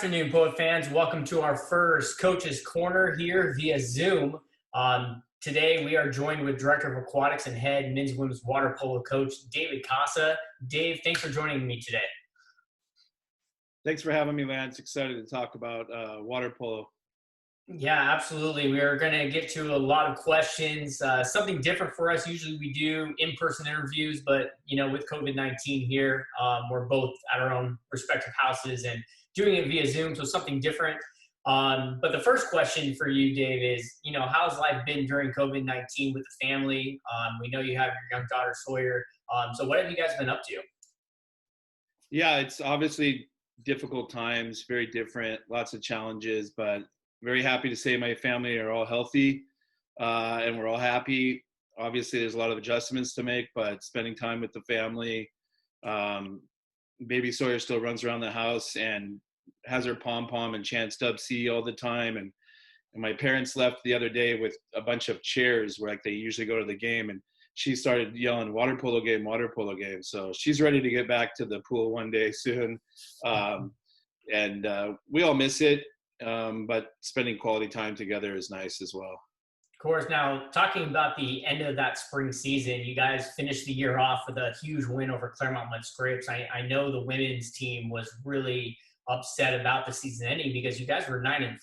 afternoon, Polo fans. Welcome to our first Coach's Corner here via Zoom. Today, we are joined with Director of Aquatics and Head Men's and Women's Water Polo Coach, David Kasa. Dave, thanks for joining me today. Thanks for having me, Lance. Excited to talk about water polo. Yeah, absolutely. We are going to get to a lot of questions. Something different for us. Usually we do in-person interviews, but, with COVID-19 here, we're both at our own respective houses and doing it via Zoom, so something different. But the first question for you, Dave, is, how's life been during COVID-19 with the family? We know you have your young daughter, Sawyer. So what have you guys been up to? Yeah, it's obviously difficult times, very different, lots of challenges, but very happy to say my family are all healthy and we're all happy. Obviously, there's a lot of adjustments to make, but spending time with the family. Baby Sawyer still runs around the house and has her pom-pom and chants Dub C all the time. And my parents left the other day with a bunch of chairs where they usually go to the game, and she started yelling water polo game, water polo game. So she's ready to get back to the pool one day soon. And we all miss it. But spending quality time together is nice as well. Of course. Now, talking about the end of that spring season, you guys finished the year off with a huge win over Claremont Mud Scrapes. I know the women's team was really upset about the season ending because you guys were 9-5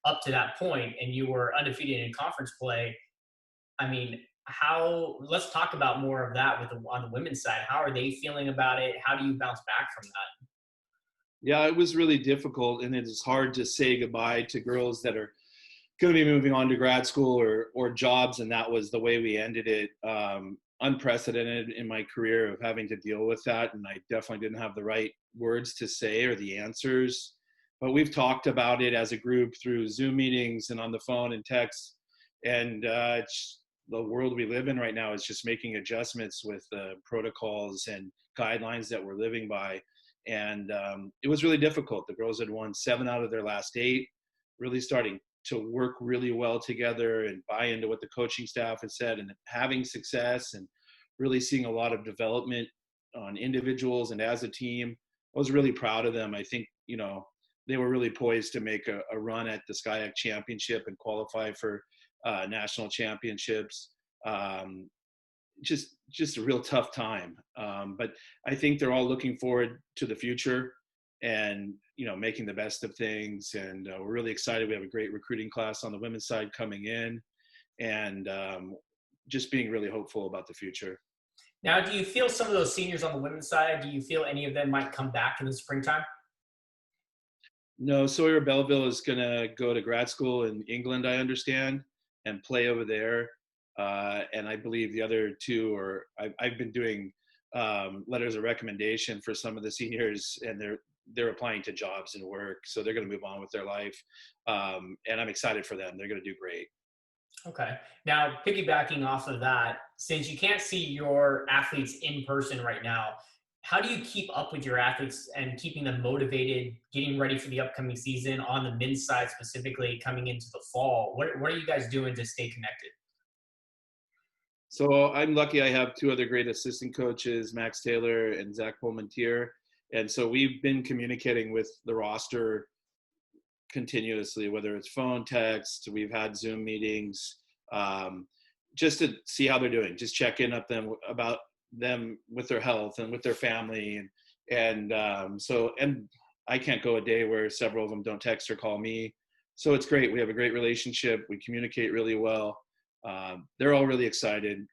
up to that point, and you were undefeated in conference play. Let's talk about more of that on the women's side. How are they feeling about it? How do you bounce back from that? Yeah, it was really difficult, and it is hard to say goodbye to girls that are going to be moving on to grad school or jobs, and that was the way we ended it. Unprecedented in my career of having to deal with that, and I definitely didn't have the right words to say or the answers. But we've talked about it as a group through Zoom meetings and on the phone and text, and it's the world we live in right now is just making adjustments with the protocols and guidelines that we're living by. And it was really difficult. The girls had won 7 out of their last 8, really starting to work really well together and buy into what the coaching staff had said and having success and really seeing a lot of development on individuals and as a team. I was really proud of them. I think, they were really poised to make a run at the SCIAC championship and qualify for national championships. Just a real tough time. But I think they're all looking forward to the future and, making the best of things. And we're really excited. We have a great recruiting class on the women's side coming in, and just being really hopeful about the future. Now, do you feel some of those seniors on the women's side, do you feel any of them might come back in the springtime? No, Sawyer Belleville is going to go to grad school in England, I understand, and play over there. And I believe the other 2 I've been doing letters of recommendation for some of the seniors, and they're applying to jobs and work. So they're going to move on with their life. And I'm excited for them. They're going to do great. Okay. Now, piggybacking off of that, since you can't see your athletes in person right now, how do you keep up with your athletes and keeping them motivated, getting ready for the upcoming season on the men's side specifically coming into the fall? What are you guys doing to stay connected? So I'm lucky I have 2 other great assistant coaches, Max Taylor and Zach Pullman-Tier. And so we've been communicating with the roster continuously, whether it's phone, text, we've had Zoom meetings, just to see how they're doing, just check in about them with their health and with their family. And I can't go a day where several of them don't text or call me. So it's great. We have a great relationship. We communicate really well. They're all really excited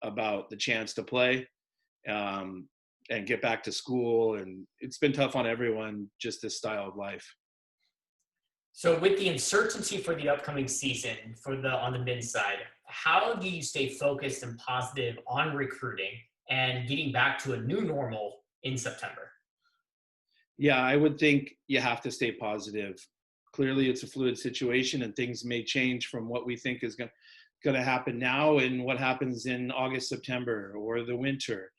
about the chance to play and get back to school. And it's been tough on everyone, just this style of life. So with the uncertainty for the upcoming season on the men's side, how do you stay focused and positive on recruiting and getting back to a new normal in September? Yeah, I would think you have to stay positive. Clearly, it's a fluid situation, and things may change from what we think is going to happen now and what happens in August, September, or the winter.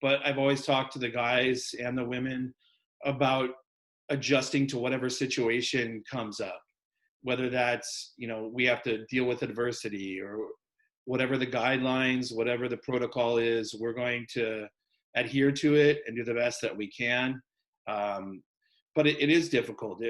But I've always talked to the guys and the women about adjusting to whatever situation comes up, whether that's, we have to deal with adversity or whatever the guidelines, whatever the protocol is, we're going to adhere to it and do the best that we can. but it is difficult.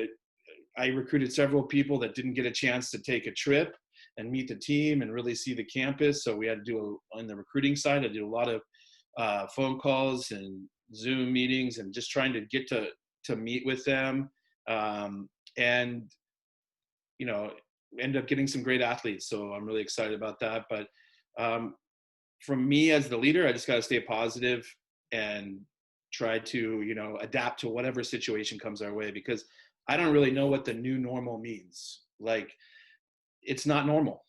I recruited several people that didn't get a chance to take a trip and meet the team and really see the campus. So we had to do on the recruiting side, I did a lot of phone calls and Zoom meetings and just trying to get to meet with them. And, you know, end up getting some great athletes. So I'm really excited about that. But from me as the leader, I just got to stay positive and try to, you know, adapt to whatever situation comes our way, because I don't really know what the new normal means. Like, it's not normal.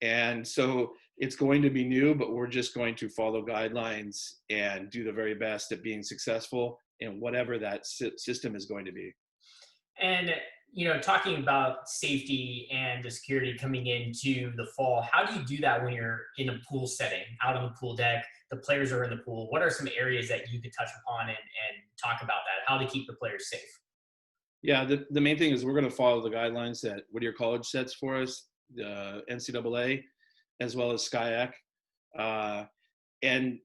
And so it's going to be new, but we're just going to follow guidelines and do the very best at being successful in whatever that system is going to be. And, you know, talking about safety and the security coming into the fall, how do you do that when you're in a pool setting, out on the pool deck, the players are in the pool? What are some areas that you could touch upon and talk about that, how to keep the players safe? Yeah, the main thing is we're going to follow the guidelines that Whittier College sets for us, the NCAA, as well as SCIAC. And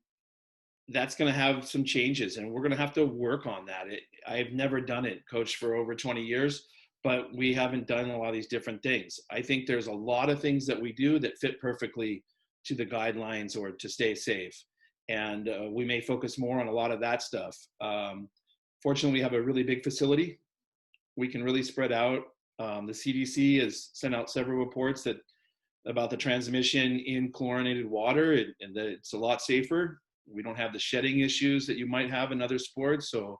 that's going to have some changes, and we're going to have to work on that. I've never done it, coached for over 20 years, but we haven't done a lot of these different things. I think there's a lot of things that we do that fit perfectly to the guidelines or to stay safe. And we may focus more on a lot of that stuff. Fortunately, we have a really big facility. We can really spread out. The CDC has sent out several reports about the transmission in chlorinated water, and that it's a lot safer. We don't have the shedding issues that you might have in other sports. So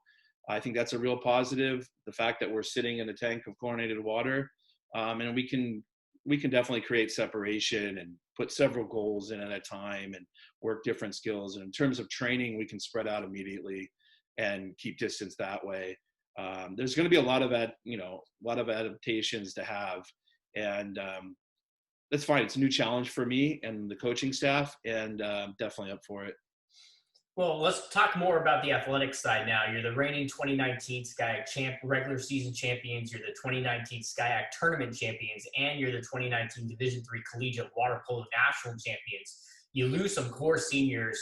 I think that's a real positive, the fact that we're sitting in a tank of chlorinated water. And we can definitely create separation and put several goals in at a time and work different skills. And in terms of training, we can spread out immediately and keep distance that way. There's going to be a lot of adaptations to have, and that's fine. It's a new challenge for me and the coaching staff, and definitely up for it. Well, let's talk more about the athletics side now. You're the reigning 2019 SCIAC regular season champions. You're the 2019 SCIAC tournament champions, and you're the 2019 Division III collegiate water polo national champions. You lose some core seniors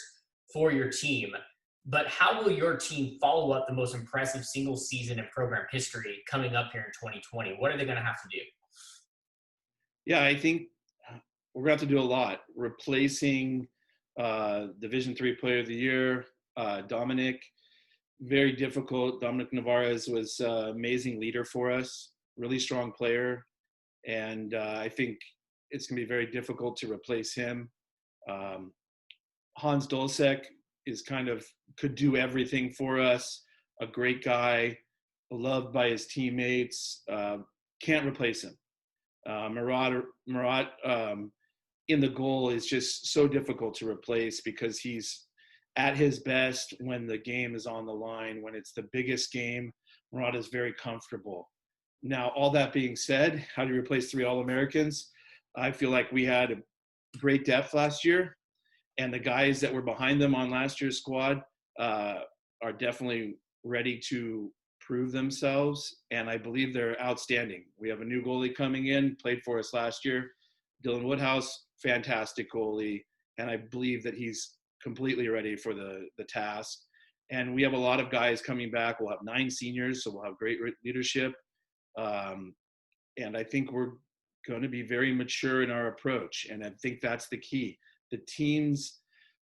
for your team, but how will your team follow up the most impressive single season in program history coming up here in 2020? What are they going to have to do? Yeah, I think we're going to have to do a lot. Replacing Division III Player of the Year, Dominic, very difficult. Dominic Navarez was an amazing leader for us, really strong player. And I think it's going to be very difficult to replace him. Hans Dolsek could do everything for us. A great guy, loved by his teammates. Can't replace him. Marat in the goal is just so difficult to replace, because he's at his best when the game is on the line, when it's the biggest game. Marat is very comfortable. Now, all that being said, how do you replace 3 All-Americans? I feel like we had a great depth last year, and the guys that were behind them on last year's squad are definitely ready to prove themselves, and I believe they're outstanding. We have a new goalie coming in, played for us last year, Dylan Woodhouse, fantastic goalie, and I believe that he's completely ready for the task. And we have a lot of guys coming back. We'll have 9 seniors, so we'll have great leadership. And I think we're going to be very mature in our approach, and I think that's the key. The teams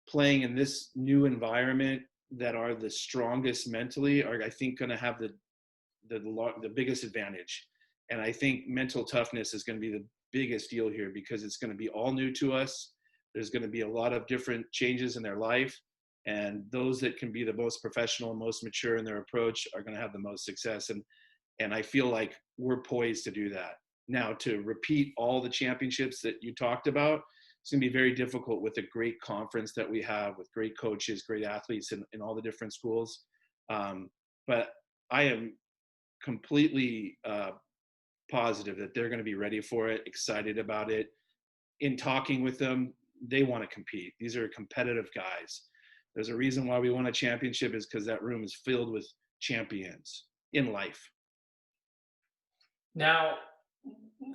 playing in this new environment that are the strongest mentally are, I think, going to have the biggest advantage. And I think mental toughness is going to be the biggest deal here, because it's going to be all new to us. There's going to be a lot of different changes in their life, and those that can be the most professional and most mature in their approach are going to have the most success. And I feel like we're poised to do that. Now, to repeat all the championships that you talked about, it's going to be very difficult with the great conference that we have, with great coaches, great athletes in all the different schools. But I am completely positive that they're going to be ready for it, excited about it. In talking with them, they want to compete. These are competitive guys. There's a reason why we won a championship, is because that room is filled with champions in life. Now,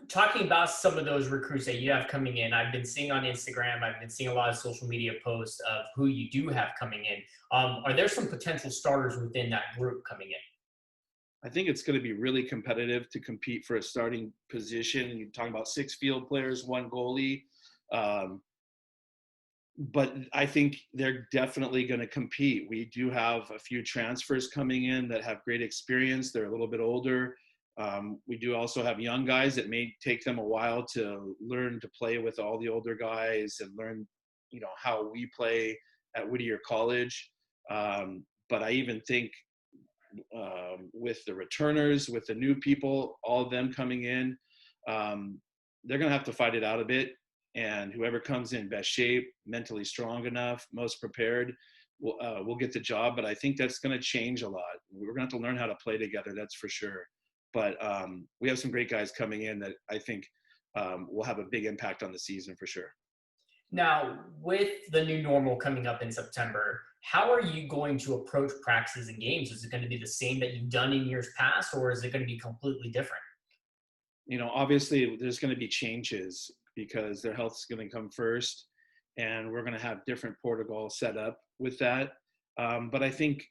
talking about some of those recruits that you have coming in, I've been seeing on Instagram, I've been seeing a lot of social media posts of who you do have coming in. Are there some potential starters within that group coming in? I think it's going to be really competitive to compete for a starting position. You're talking about 6 field players, 1 goalie. Um, but I think they're definitely going to compete. We do have a few transfers coming in that have great experience. They're a little bit older. We do also have young guys that may take them a while to learn to play with all the older guys and learn, how we play at Whittier College. But I even think with the returners, with the new people, all of them coming in, they're going to have to fight it out a bit. And whoever comes in best shape, mentally strong enough, most prepared, will get the job. But I think that's going to change a lot. We're going to have to learn how to play together, that's for sure. But we have some great guys coming in that I think will have a big impact on the season for sure. Now, with the new normal coming up in September, how are you going to approach practices and games? Is it going to be the same that you've done in years past, or is it going to be completely different? Obviously there's going to be changes because their health is going to come first, and we're going to have different protocols set up with that. But I think,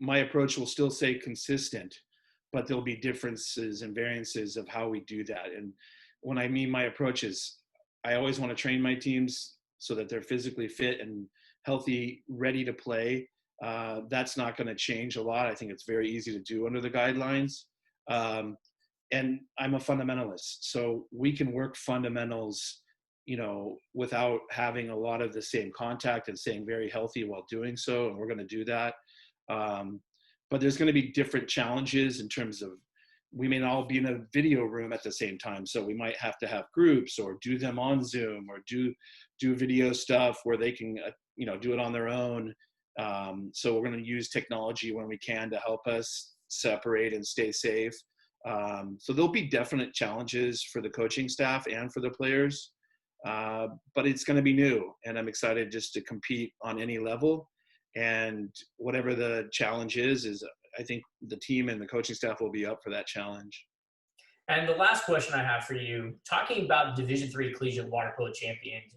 my approach will still stay consistent, but there'll be differences and variances of how we do that. And when I mean my approach is, I always want to train my teams so that they're physically fit and healthy, ready to play. That's not going to change a lot. I think it's very easy to do under the guidelines. And I'm a fundamentalist, so we can work fundamentals, without having a lot of the same contact and staying very healthy while doing so. And we're going to do that. But there's going to be different challenges in terms of, we may not all be in a video room at the same time. So we might have to have groups or do them on Zoom or do video stuff where they can, do it on their own. So we're going to use technology when we can to help us separate and stay safe. So there'll be definite challenges for the coaching staff and for the players, but it's going to be new, and I'm excited just to compete on any level. And whatever the challenge is I think the team and the coaching staff will be up for that challenge. And the last question I have for you, talking about Division III Collegiate Water Polo Champions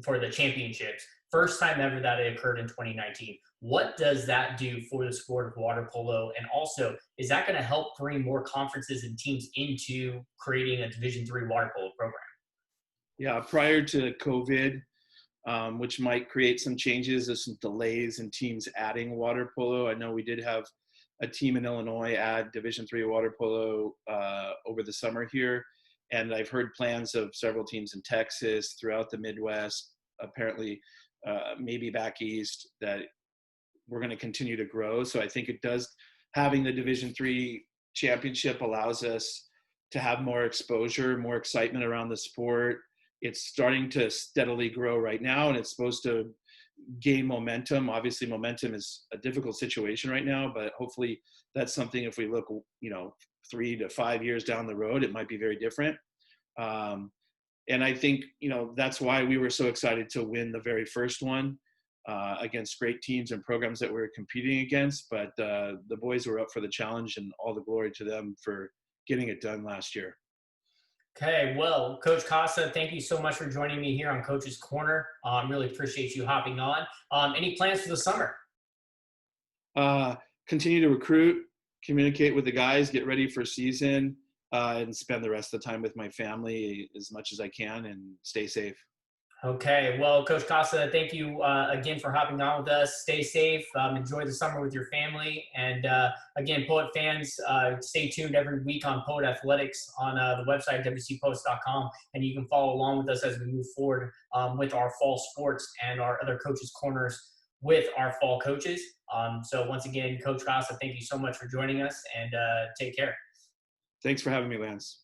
for the championships, first time ever that it occurred in 2019. What does that do for the sport of water polo? And also, is that going to help bring more conferences and teams into creating a Division III water polo program? Yeah, prior to COVID, which might create some changes, there's some delays in teams adding water polo. I know we did have a team in Illinois add Division III water polo over the summer here. And I've heard plans of several teams in Texas, throughout the Midwest, apparently maybe back east, that we're going to continue to grow. So I think it does, having the Division III championship allows us to have more exposure, more excitement around the sport. It's starting to steadily grow right now, and it's supposed to gain momentum. Obviously, momentum is a difficult situation right now, but hopefully that's something, if we look, 3 to 5 years down the road, it might be very different. And I think, that's why we were so excited to win the very first one against great teams and programs that we were competing against. But the boys were up for the challenge, and all the glory to them for getting it done last year. Okay, well, Coach Kasa, thank you so much for joining me here on Coach's Corner. Really appreciate you hopping on. Any plans for the summer? Continue to recruit, communicate with the guys, get ready for season, and spend the rest of the time with my family as much as I can, and stay safe. Okay, well, Coach Kasa, thank you again for hopping on with us. Stay safe, enjoy the summer with your family, and again, Poet fans, stay tuned every week on Poet Athletics on the website wcpost.com, and you can follow along with us as we move forward with our fall sports and our other coaches' corners with our fall coaches. So once again, Coach Kasa, thank you so much for joining us, and take care. Thanks for having me, Lance.